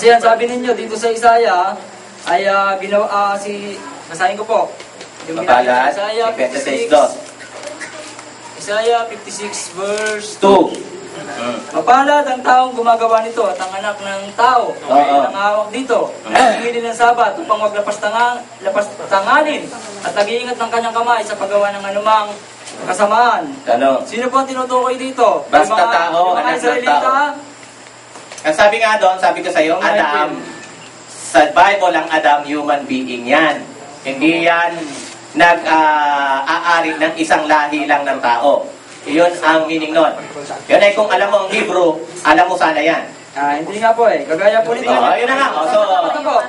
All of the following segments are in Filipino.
Kasi yan sabi ninyo dito sa Isaiah ay ginawa basahin ko po. Yung Makalat, Isaiah 56. Isaiah 56 verse 2. Mapalad ang taong gumagawa nito at ang anak ng tao ay nangahawak dito. Hindi ng Sabat upang wag lapastanganin at nag-iingat ng kanyang kamay sa paggawa ng anumang kasamaan. Ano? Sino po ang tinutukoy dito? Basta tao, anak ng tao. Ang sabi nga doon, sabi ko sa iyo, Adam, sa Bible ang Adam, human being yan. Hindi yan nag-aari ng isang lahi lang ng tao. Yun ang meaning nun. Yun ay kung alam mo ang Hebrew, alam mo sana yan. Hindi nga po eh. Kagaya po nito. Yun na nga.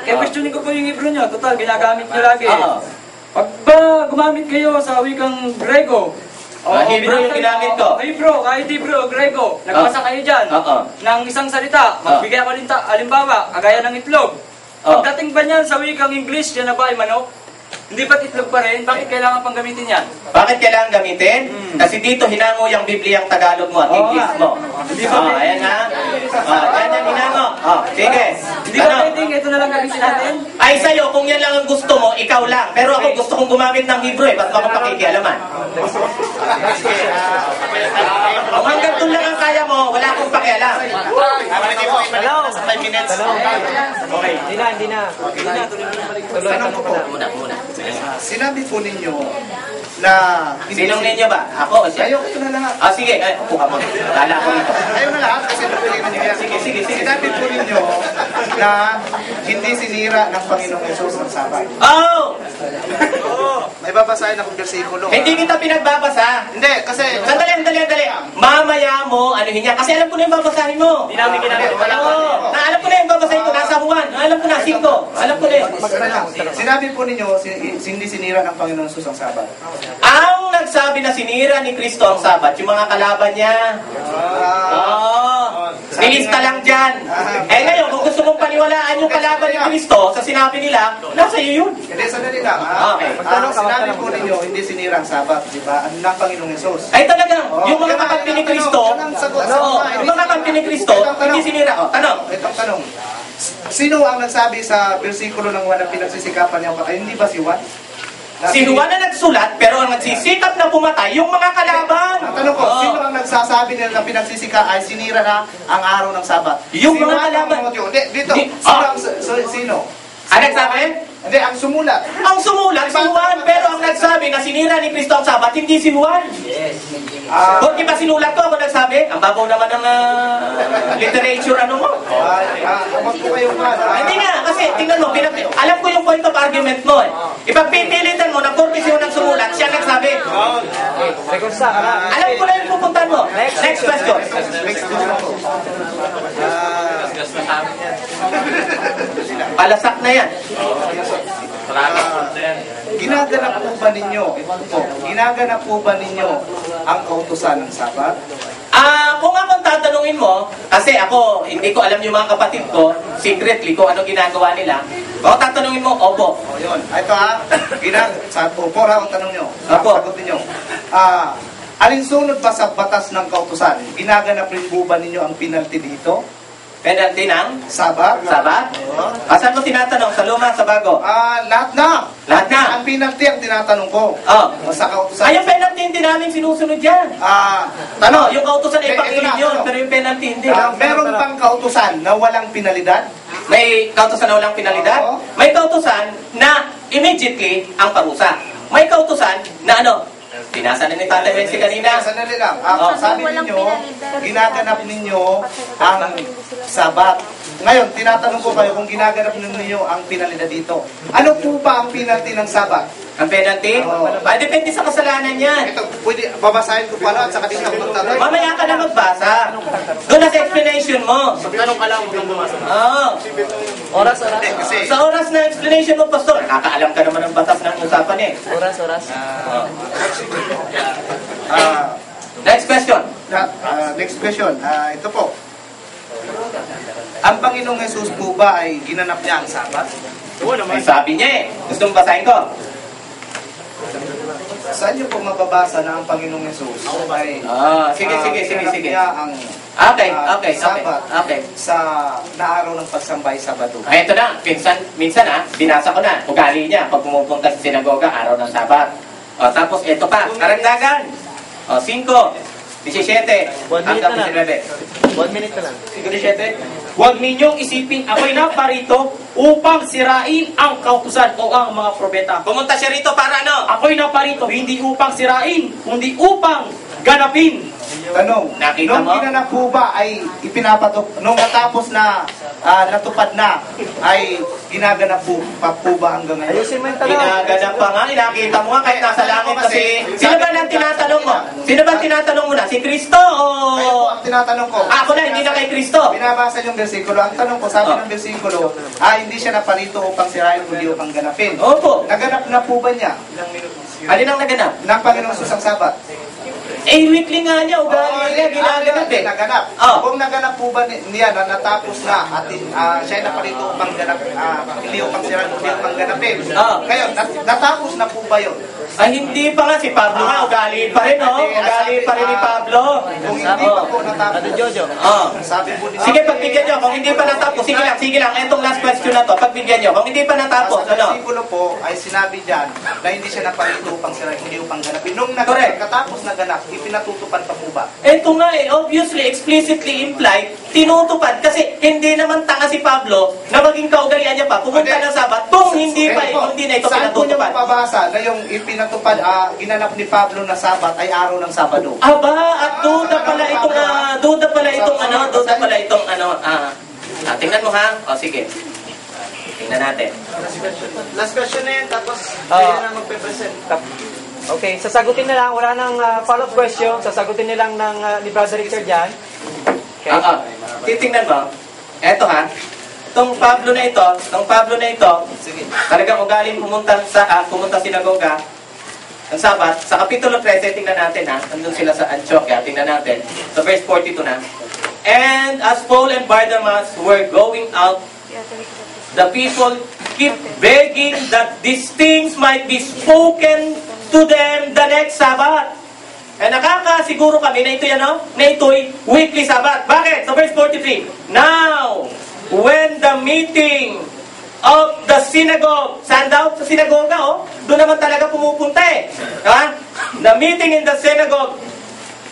Kaya questionin ko po yung Hebrew nyo. Total, ginagamit nyo lagi. Pag ba gumamit kayo sa wikang Grego, Hebrew yung ginamit ko. Hebrew, kahit Hebrew o Grego, nagbasa kayo dyan ng isang salita, magbigay ako halimbawa, kagaya ng itlog. Pagdating ba niyan sa wikang English, yan na ba ay manok? Hindi ba't itlog pa rin? Bakit kailangan pang gamitin yan? Bakit kailangan gamitin? Kasi dito hinango yung Bibliang Tagalog mo at English mo. Ayan nga. Yan yung hinango. Sige. Hindi ba pwedeng ito na lang gamitin natin? Ay sa'yo, kung yan lang ang gusto mo, ikaw lang. Pero ako gusto kong gumamit ng Hebrew eh. Ba't mo akong pakikialaman? Kung hanggang doon lang ang kaya mo, wala akong pakialam. Hello? 5 minutes. Okay. Hindi na. Muna. Sinabi po ninyo na... Sinong ninyo ba? Ako o siya? Ayaw ko na lahat. Sige. Upo ka mo. Kala ko ito. Ayaw na lahat kasi napilinan niyo yan. Sige. Sinabi po ninyo na hindi sinira ng Panginoong Yesus ang Sabat. May babasahin akong bersikulo. Hindi kita pinagbabasa. Hindi, kasi... Sandali. Mamaya mo, ano niya? Kasi alam ko na yung babasahin mo. Hindi namin ginagawa. Alam ko na yung babasahin ko. Nasa Juan. Alam ko na, 5. Alam ko na yun. Sinabi po ninyo, hindi sinira ng Panginoong Yesus ang Sabat. Ang nagsabi na sinira ni Kristo ang Sabat, yung mga kalaban niya. Nilista lang dyan. Ngayon, kung gusto mong paniwalaan yung kalaban ni Kristo sa sinabi nila, nasa iyo yun. Hindi, sandali lang. Sinabi po ninyo, hindi sinira ang Sabat, di ba? Ang ng Panginoong Yesus. Ay talagang, yung mga kakampi ni Kristo, yung mga kakampi ni Kristo, hindi sinira. Tanong. Itong tanong. Sino ang nagsabi sa bersikulo ng Juan na pinagsisikapan niya? Ay, hindi ba si Juan? Si Juan na nagsulat, pero ang nagsisikap na pumatay, yung mga kalaban. Ang tanong ko, sino ang nagsasabi nila na pinagsisika ay sinira na ang araw ng Sabat? Yung mga kalaban. Dito, sino? Ang nagsabi? Hindi, ang sumulat. Ang sumulat si Juan, pero ang nagsabi na sinira ni Kristo ang Sabat, hindi si Juan. Kung di ba sinulat ko, ako nagsabi? Ang babaw naman ng literature, ano mo? Huwag po kayong Hindi nga, kasi tingnan mo, alam ko yung point of argument mo eh. Ipagpipilitan mo na Cortes yung nagsumulat, siya nagsabi. Alam ko na yung pupuntan mo. Next question. Palasak na yan. Ginaganap po ba ninyo ang kautusan ng Sabat? Kung akong tatanungin mo, kasi ako, hindi ko alam yung mga kapatid ko, secretly, kung ano ginagawa nila, kung tatanungin mo, opo. Yun. Ito opo ang tanong nyo. Opo. Sagutin nyo. Alinsunod ba sa batas ng kautusan? Ginaganap rin po ba ninyo ang penalty dito? Penalty ng? Sabat? Saan mo tinatanong? Sa luma, sa bago? Lahat na. Lahat na? Ang penalty ang tinatanong ko. Sa kautusan. Yung penalty hindi namin sinusunod yan. Yung kautusan ay pakilin yun, pero yung penalty hindi. Meron bang kautusan na walang penalidad? May kautusan na walang penalidad? May kautusan na immediately ang parusa. May kautusan na binasa na ni Tatay Wensi kanina. Sandali lang. Sabi ninyo, ginaganap ninyo ang Sabat. Ngayon, tinatanong ko kayo kung ginaganap ninyo ang penalidad dito. Ano po ba ang penalty ng Sabat? Ang penalty? Depende sa kasalanan yan. Ito, pwede, babasahin ko pala at saka dito ako magtatay. Mamaya ka na magbasa. Doon na sa explanation mo. Tanong ka lang, huwag kang bumasa. Oras. Sa oras na explanation mo, Pastor, nakakaalam ka naman ng batas ng usapan eh. Oras. Next question. Next question. Ito po. Ang Panginoong Jesus po ba ay ginanap niya ang Sabat? May sabi niya eh. Gusto mong basahin ko? Saan niyo po mababasa na ang Panginoong Yesus ay Sige. niya ang Okay. Sabat sa naaraw ng pagsambay Sabado? Ito na, minsan binasa ko na, ugali niya pag pumupunta sa sinagoga, araw ng Sabat. Tapos ito pa, karagdagan. 5, 17, 1 minute hanggang na lang. 19. 1 minute na lang. 17. Huwag ninyong isipin, ako'y naparito upang sirain ang kautusan o ang mga propeta. Pumunta siya rito para ano? Ako'y naparito hindi upang sirain, kundi upang ganapin. Tanong, Nakita nung mo? ginanap po ba ay nung natapos na natupad na, ay ginaganap po ba hanggang ngayon? Ayusin mo yung tanong. Ginaganap pa nga, inakita mo nga kahit nasa langit kasi. Sino ba nang tinatanong mo? Sino ba tinatanong mo na? Si Kristo o... Kaya po ang tinatanong ko, Ako na, hindi na kay Kristo. binabasa yung versikulo. Ang tanong ko, sabi ng versikulo, hindi siya naparito upang sirain, kundi upang ganapin. Opo. Naganap na po ba niya Alin ang naganap? ng Panginoong Sus ang Sabat? Weekly nga niya, ugali niya, ginaganap eh. Naganap. Oh. Kung naganap po ba niya na natapos na at siya ay naparito upang ganap, hindi upang sirain, kundi upang ganapin. Ngayon, natapos na po ba yun? Ay, hindi pa nga si Pablo nga, ugali pa rin, oh. Ugali pa rin ni Pablo. Kung hindi pa po natapos, Jojo. sabi po ni Sige, pagbigyan nyo. Kung hindi pa natapos, sige lang. Itong last question na to, pagbigyan nyo. Kung hindi pa natapos, Sa ano? versikulo po ay sinabi dyan na hindi siya naparito upang sirain, hindi upang ganapin. Nung Correct. nakatapos na ganap, ipinatutupan pa po ba? Ito nga obviously, explicitly implied, tinutupad. Kasi hindi naman tanga si Pablo na maging kaugalian niya pa. Pumunta ng Sabat, kung hindi na ito Saan po niyo pinatutupad. mapabasa na yung ipinatupad, ginanap ni Pablo na Sabat ay araw ng Sabado? Aba, at duda pala itong tingnan mo ha. O sige. Tingnan natin. Last question na yan, tapos kayo na magpe-present. Okay, sasagutin na lang. Wala nang follow-up question. Sasagutin na lang ni Brother Richard yan. Okay. Titingnan mo. Eto ha. Itong Pablo na ito, talagang ugaling pumunta sinagoga ang Sabat. Sa Kapitulo 13, tingnan natin ha. Nandun sila sa Antioquia. Tingnan natin. Sa verse 42 na. And as Paul and Barnabas were going out, the people keep begging that these things might be spoken to them the next Sabbath. Nakakasiguro kami na ito na ito'y weekly Sabbath. Bakit? Sa verse 43, now, when the meeting of the synagogue, saan daw? Sa sinagoga, doon naman talaga pumupunta eh. The meeting in the synagogue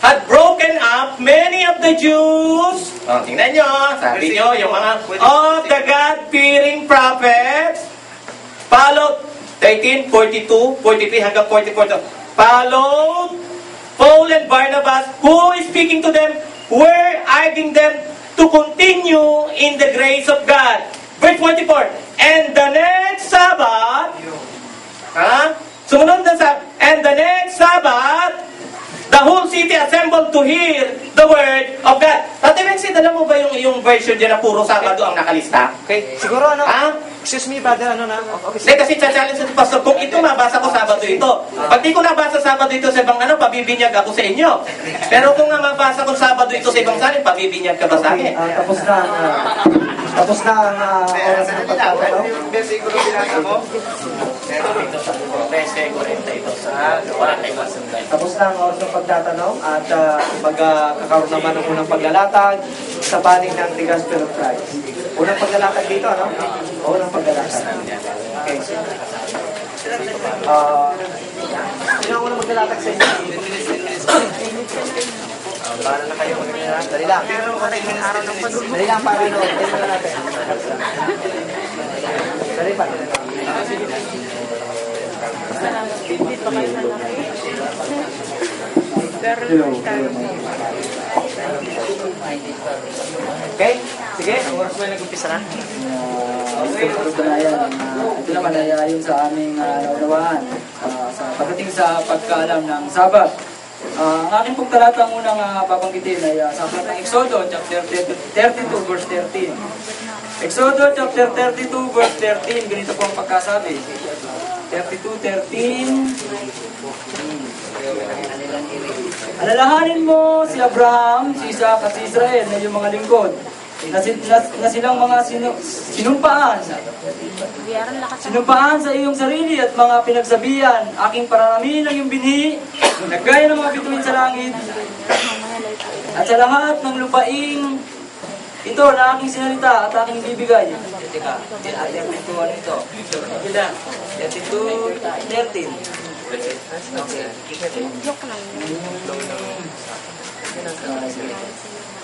had broken up, many of the Jews, tingnan nyo, sabi nyo, yung mga of the God-fearing prophets, followed, 13, 42, 43, hanggang 44, followed Paul and Barnabas, who is speaking to them, were urging them to continue in the grace of God. Verse 44, and the next Sabbath, sumunod na and the next Sabbath, the whole city assembled to hear the word of God. Ate Bensi, alam mo ba yung version dyan na puro Sabado ang nakalista? Okay, siguro Ha? excuse me, brother, okay. Hindi, kasi challenge sa pastor, kung ito mabasa ko Sabado ito. Pag di ko nabasa Sabado ito sa ibang pabibinyag ako sa inyo. Pero kung nga mabasa ko Sabado ito sa ibang salin, pabibinyag ka ba sa akin? Tapos na ang oras ng pagtatanong. Yung versikulo binasa mo? Tapos na ang oras ng pagtatanong at magkakaroon naman ng unang paglalatag sa panig ng The Gospel of Christ. Unang paglalatag dito, ano? Unang paglalatag. Okay. Sino ang unang maglalatag sa inyo? Para na kayo mag-ina. Dali lang. Dali lang para ano. Dali lang natin. Dali pa. Okay, sige, ang oras mo yung nag-umpisa na. Ito naman ay ayon sa aming naunawaan sa pagdating sa pagkaalam ng Sabat. Ang aking pong talatang unang babanggitin ay sa aklat ng Exodo, chapter 32, verse 13. Exodo, chapter 32, verse 13. Ganito po ang pagkasabi. 32:13. Alalahanin mo si Abraham, si Isaac at si Israel na iyong mga lingkod. na silang mga sinumpaan. Sinumpaan sa iyong sarili at mga pinagsabihan, aking pararamihin ang iyong binhi, naggaya ng mga bituin sa langit, at sa lahat ng lupaing ito na aking sinalita at aking bibigay. Teka, 32 ano ito? 32:13.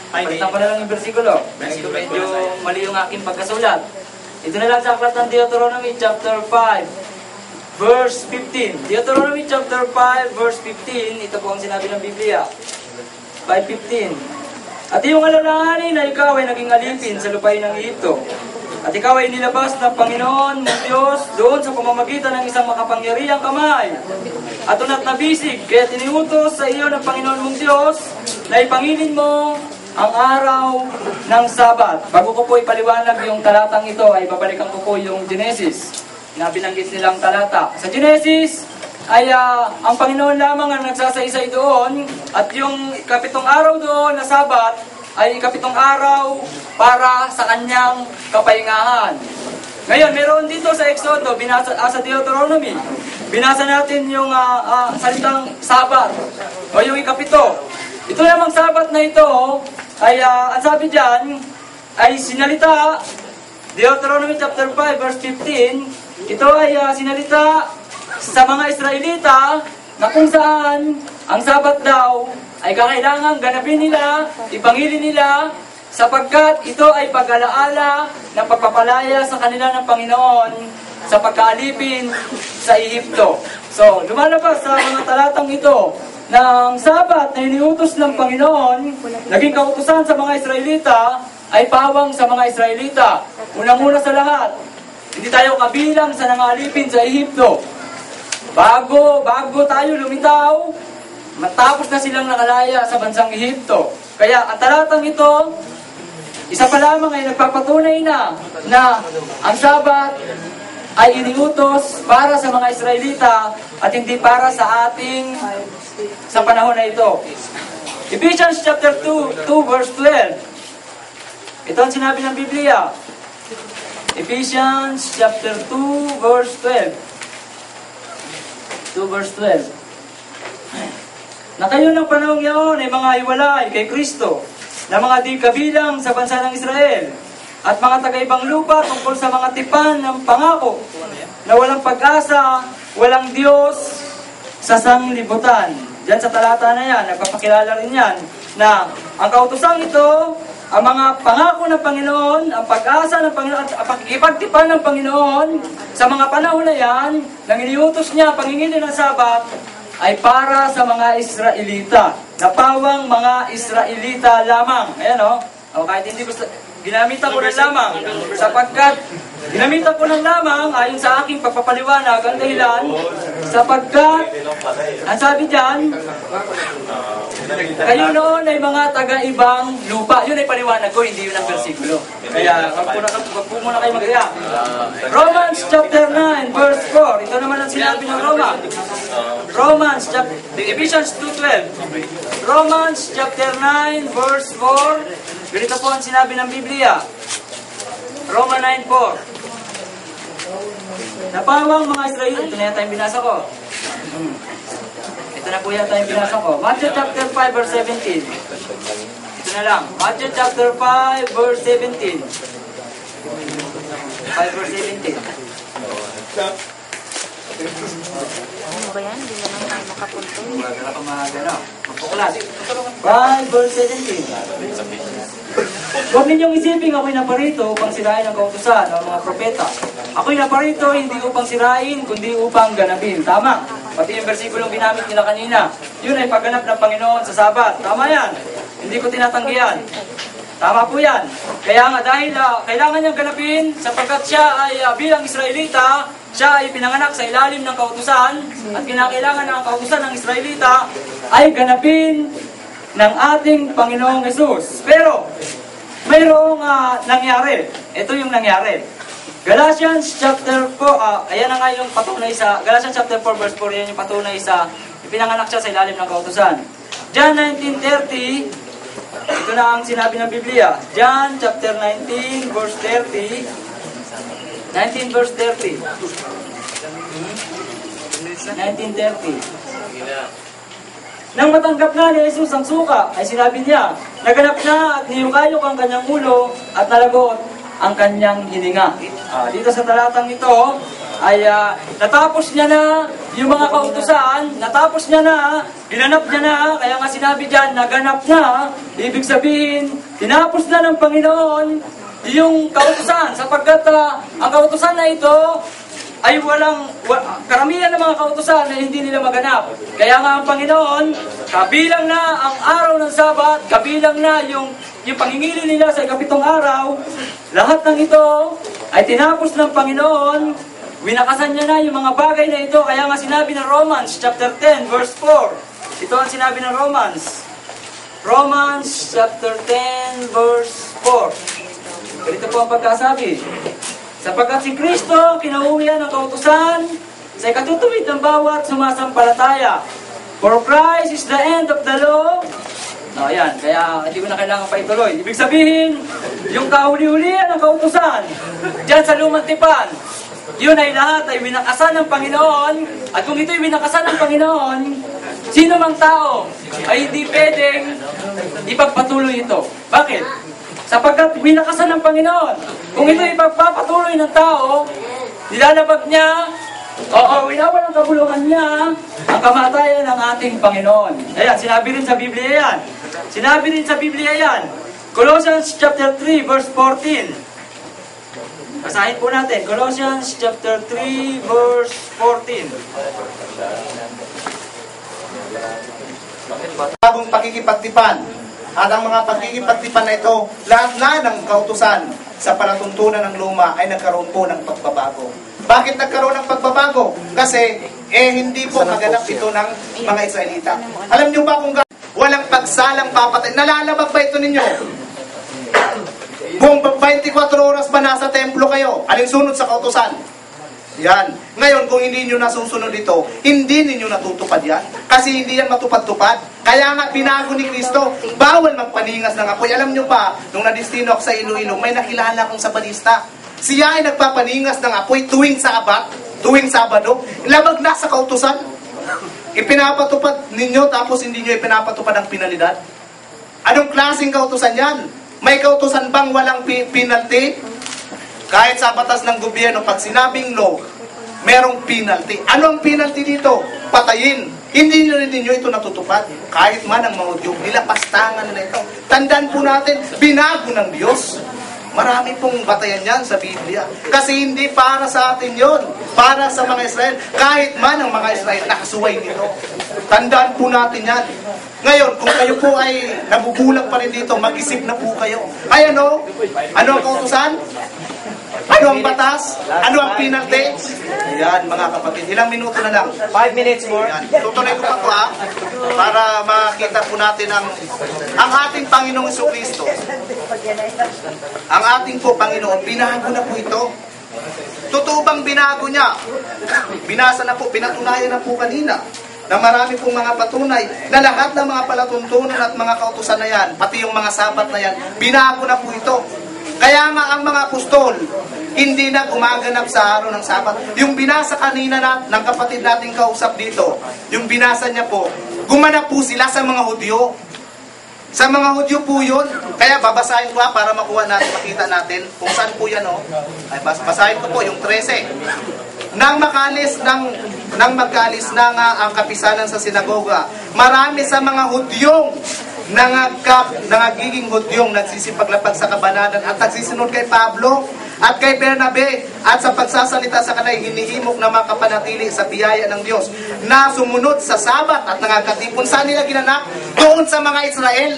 Palitan ko na lang yung versikulo. Medyo mali yung aking pagkasulat. Ito na lang sa aklat ng Deuteronomy chapter 5, verse 15. Deuteronomy chapter 5, verse 15. Ito po ang sinabi ng Biblia. 5:15. At iyong alalahanin na ikaw ay naging alipin sa lupain ng Egypto. At ikaw ay nilabas ng Panginoon mong Diyos doon sa pamamagitan ng isang makapangyarihang kamay. At unat na bisig, kaya tiniutos sa iyo ng Panginoon mong Diyos na ipangilin mo ang araw ng Sabat. Bago ko po ipaliwanag yung talatang ito, ay babalikan ko po yung Genesis na binanggit nilang talata. Sa Genesis, ay ang Panginoon lamang ang nagsasaysay doon at yung ikapitong araw doon na Sabat ay ikapitong araw para sa kanyang kapahingahan. Ngayon, meron dito sa Exodo, sa Deuteronomy, binasa natin yung salitang Sabat o yung ikapito. Ito namang Sabat na ito ay, ang sabi dyan, ay sinalita, Deuteronomy chapter 5 verse 15, ito ay sinalita sa mga Israelita na kung saan ang Sabat daw ay kakailangang ganapin nila, ipangilin nila, sapagkat ito ay pag-alaala ng pagpapalaya sa kanila ng Panginoon sa pagkaalipin sa Ehipto. So, lumalabas sa mga talatang ito na ang Sabat na iniutos ng Panginoon, naging kautusan sa mga Israelita, ay pawang sa mga Israelita. Unang-una sa lahat, hindi tayo kabilang sa nangalipin sa Ehipto. Bago tayo lumitaw, matapos na silang nakalaya sa bansang Ehipto. Kaya ang talatang ito, isa pa lamang ay nagpapatunay na ang Sabat ay iniutos para sa mga Israelita at hindi para sa ating sa panahon na ito. Ephesians chapter 2 verse 12. Ito ang sinabi ng Biblia. Ephesians chapter 2 verse 12. 2 verse 12. Na kayo ng panahon ngayon ay mga hiwalay kay Kristo, na mga di kabilang sa bansa ng Israel, at mga taga-ibang lupa tungkol sa mga tipan ng pangako, na walang pag-asa, walang Diyos sa sanglibutan. Diyan sa talata na yan, nagpapakilala rin yan, na ang kautusang ito, ang mga pangako ng Panginoon, ang pag-asa ng Panginoon, at ang pakikipagtipan ng Panginoon, sa mga panahon na yan, nang iniutos niya, pangingilin ng Sabat, ay para sa mga Israelita. Napawang mga Israelita lamang. Ayan o. Kahit hindi gusto, ginamitan ko ng lamang. Sapagkat, ginamitan ko ng lamang, ayon sa aking pagpapaliwanag, ang dahilan, sapagkat, ang sabi dyan, kayo noon ay mga taga-ibang lupa. Yun ay paliwanag ko, hindi yun ang versikulo. Kaya, wag po muna kayo mag-react. Romans chapter 9, verse 4. Ito naman ang sinabi ng Roma. Ephesians 2:12. Romans chapter 9, verse 4. Ganito po ang sinabi ng Biblia. Roma 9:4. Napawang mga Israel. Ito na yata yung binasa ko. Ito na po yata yung binasa ko. Matthew chapter 5 verse 17. Ito na lang. Matthew chapter 5 verse 17. 5 verse 17. Ano ba yan? Hindi naman tayo makapunto. Wala ka magano. Magpuklas. 5 verse 17. Huwag ninyong isipin ako'y naparito upang sirain ang kautusan ng mga propeta. Ako'y naparito hindi upang sirain, kundi upang ganapin. Tama. Pati yung versikulong ginamit nila kanina. Yun ay pagganap ng Panginoon sa Sabat. Tama yan. Hindi ko tinatanggihan. Tama po yan. Kaya nga dahil kailangan niyang ganapin sapagkat siya ay bilang Israelita, siya ay pinanganak sa ilalim ng kautusan at kinakailangan ng kautusan ng Israelita ay ganapin ng ating Panginoong Jesus. Pero, mayroong nangyari. Ito yung nangyari. Galatians chapter 4, ayan na nga yung patunay sa, Galatians chapter 4 verse 4, yan yung patunay sa, ipinanganak siya sa ilalim ng kautusan. John 19:30, Ito na ang sinabi ng Biblia. John chapter 19 verse 30. 19 verse 30. 19:30. Nang matanggap na ni Jesus ang suka, ay sinabi niya, naganap na at niyukayok ang kanyang ulo at nalagot ang kanyang hininga. Dito sa talatang ito, ay natapos niya na yung mga kautusan, natapos niya na, ginanap niya na, kaya nga sinabi dyan, naganap na, ibig sabihin, tinapos na ng Panginoon yung kautusan, sapagkat ang kautusan na ito, ay karamihan ng mga kautusan na hindi nila maganap. Kaya nga ang Panginoon, kabilang na ang araw ng Sabat, kabilang na yung pangingili nila sa 7 araw, lahat ng ito ay tinapos ng Panginoon, winakasan niya na yung mga bagay na ito. Kaya nga sinabi ng Romans chapter 10 verse 4. Ito ang sinabi ng Romans. Romans chapter 10 verse 4. Ganito po ang pagkasabi. Sapagkat si Kristo, kinauwian ng kautusan sa ikatutuwid ng bawat sumasampalataya. For Christ is the end of the law. Ayan, kaya hindi ko na kailangan pa ituloy. Ibig sabihin, yung kahuli-hulihan ng kautusan, dyan sa lumang tipan, yun ay lahat ay winakasan ng Panginoon. At kung ito'y winakasan ng Panginoon, sino mang tao ay hindi pwedeng ipagpatuloy ito. Bakit? Sapagkat winakasan ng Panginoon. Kung ito ipagpapatuloy ng tao, nilalabag niya, winawalang kabuluhan niya ang kamatayan ng ating Panginoon. Ayan, sinabi rin sa Biblia yan. Sinabi rin sa Biblia yan. Colossians chapter 3 verse 14. Basahin po natin. Colossians chapter 3 verse 14. Bagong pakikipagtipan. At ang mga pagkikipagtipan na ito, lahat na ng kautusan sa palatuntunan ng luma ay nagkaroon po ng pagbabago. Bakit nagkaroon ng pagbabago? Kasi hindi po maganap ito ng mga Israelita. Alam niyo ba kung walang pagsalang papatay? Nalalabag ba ito ninyo? Buong 24 oras ba nasa templo kayo? Alinsunod sa kautusan? Yan. Ngayon, kung hindi nyo nasusunod ito, hindi ninyo natutupad yan. Kasi hindi yan matupad-tupad. Kaya nga, binago ni Kristo, bawal magpaningas ng apoy. Alam nyo ba, nung nadistino ako sa Iloilo, may nakilala akong sabanista. Siya ay nagpapaningas ng apoy tuwing Sabat, tuwing Sabado. Labag na sa kautusan. Ipinapatupad ninyo, tapos hindi nyo ipinapatupad ang penalidad. Anong klaseng kautusan yan? May kautusan bang walang penalty? Kahit sa batas ng gobyerno, pag sinabing law, merong penalty. Ano ang penalty dito? Patayin. Hindi nyo rin ninyo ito natutupad. Kahit man ang mga Hudyo, nilapastangan na ito. Tandaan po natin, binago ng Diyos. Marami pong batayan yan sa Biblia. Kasi hindi para sa atin yon, para sa mga Israel. Kahit man ang mga Israel, nakasuway nito. Tandaan po natin yan. Ngayon, kung kayo po ay nabubulag pa rin dito, mag-isip na po kayo. Ay ano? Ano ang kautusan? Ano ang batas? Ano ang penalty? Yan, mga kapatid. Ilang minuto na lang. 5 minutes more. Yan. Tutuloy ko pa ito para makita po natin ang ating Panginoong Jesucristo. Ang ating po Panginoon, binago na po ito. Totoo bang binago niya? Binasa na po, pinatunayan na po kanina na marami pong mga patunay na lahat ng mga palatuntunan at mga kautusan na yan, pati yung mga sabat na yan, binago na po ito. Kaya nga ang mga apostol, hindi na gumaganap sa araw ng Sabat. Yung binasa kanina ng kapatid nating kausap dito, yung binasa niya po, gumanap po sila sa mga Hudyo. Sa mga Hudyo po yun. Kaya babasahin ko para makuha natin, makita natin kung saan po yan. Ay, basahin ko po yung 13. Nang magkalis na ang kapisanan sa sinagoga, marami sa mga Hudyong nangagiging Hudyong nagsisipaglapag sa kabanalan at nagsisunod kay Pablo at kay Bernabe at sa pagsasalita sa kanay hinihimok na makapanatili sa biyaya ng Diyos na sumunod sa Sabat at nangagkatipon. Saan nila ginanap? Doon sa mga Israel.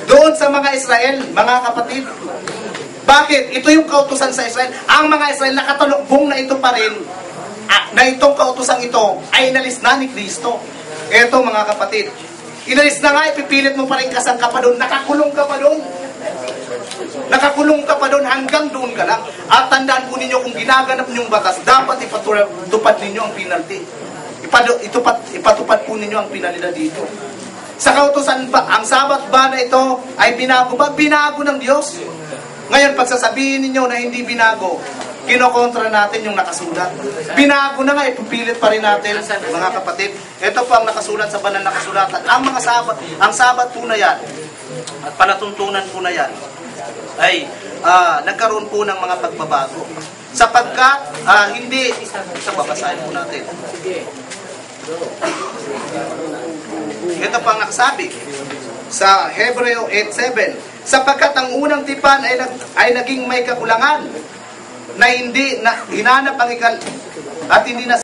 Doon sa mga Israel, mga kapatid. Bakit? Ito yung kautusan sa Israel. Ang mga Israel nakatalukbong na ito pa rin, na itong kautusang ito ay inalis na ni Kristo. Ito mga kapatid, inalis na nga, ipipilit mo pa rin kasang ka pa doon, nakakulong ka pa doon. Nakakulong ka pa doon, hanggang doon ka lang. At tandaan po ninyo, kung ginaganap ninyong batas, dapat ipatupad ninyo ang penalty. Ipatupad po ninyo ang penalidad dito. Sa kautusan ba, ang Sabat ba na ito ay binago ba? Binago ng Diyos. Ngayon, pag sasabihin ninyo na hindi binago, kinokontra natin yung nakasulat. Binago na nga, ipupilit pa rin natin, mga kapatid. Ito po ang nakasulat sa banal na kasulatan. Ang Sabat po na yan, at palatuntunan po na yan, ay nagkaroon po ng mga pagbabago. Sapagkat, hindi, babasahin po natin. Ito pa ang nakasabi sa Hebreo 8:7, sapagkat ang unang tipan ay naging may kakulangan na hindi na hinanap ang at hindi na